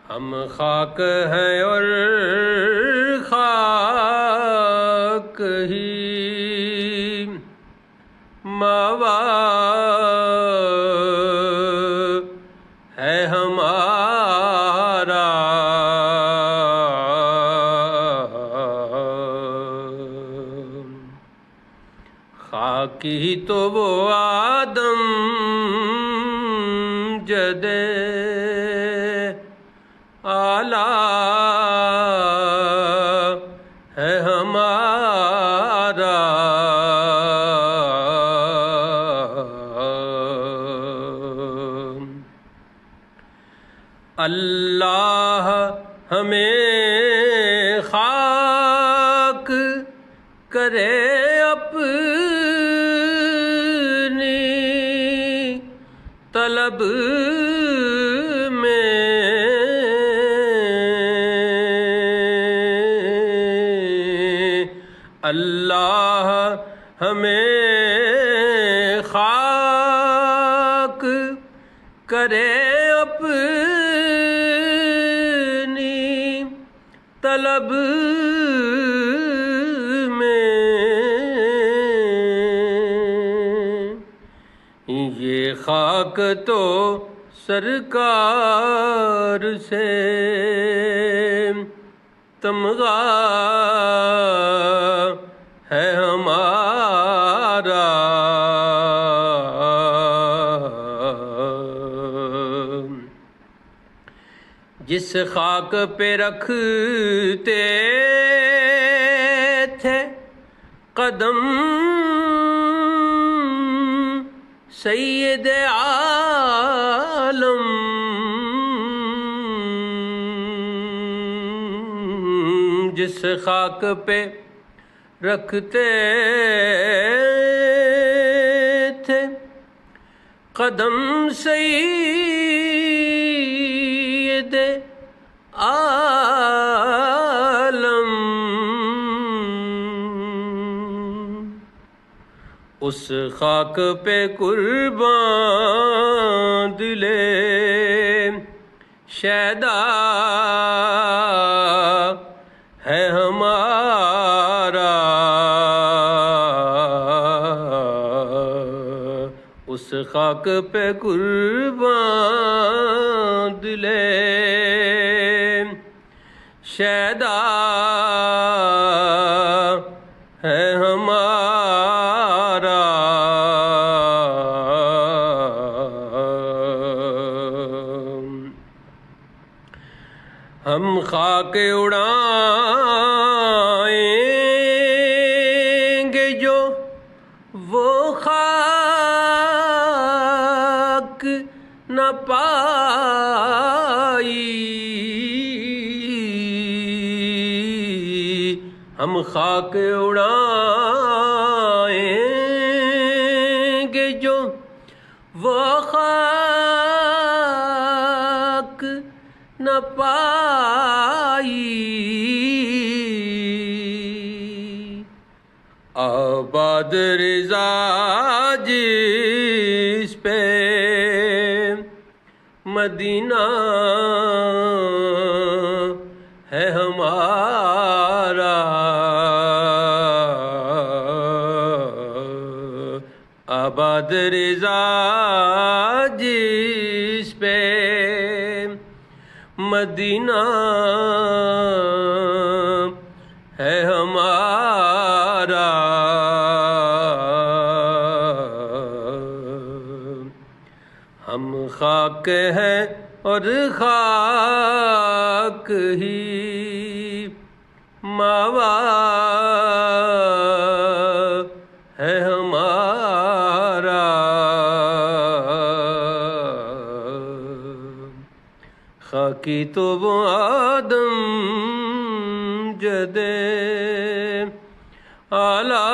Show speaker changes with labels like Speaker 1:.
Speaker 1: ہم خاک ہیں اور خاک ہی ماوا ہے ہمارا، خاک ہی تو وہ آدم جدے آلہ ہے ہمارا، اللہ ہمیں خاک کرے اپنی طلب میں، اللہ ہمیں خاک کرے اپنی طلب میں، یہ خاک تو سرکار سے تمغہ ہے ہمارا، جس خاک پہ رکھتے تھے قدم سید عالم، جس خاک پہ رکھتے تھے قدم سید عالم، اس خاک پہ قربان دلے شیدا ہے ہمارا، اس خاک پہ قربان دلے شیدا ہے ہمارا، ہم خاک اڑائیں گے جو وہ خاک نہ پائی، ہم خاک اڑائیں گے جو وہ خاک نہ پائی، آباد رضا جس پہ مدینہ ہے ہمارا، آباد رضا جس پہ مدینہ ہے ہمارا، ہم خاک ہیں اور خاک ہی ماوا ہے ہمارا، خاکی تو وہ آدم جدے آلہ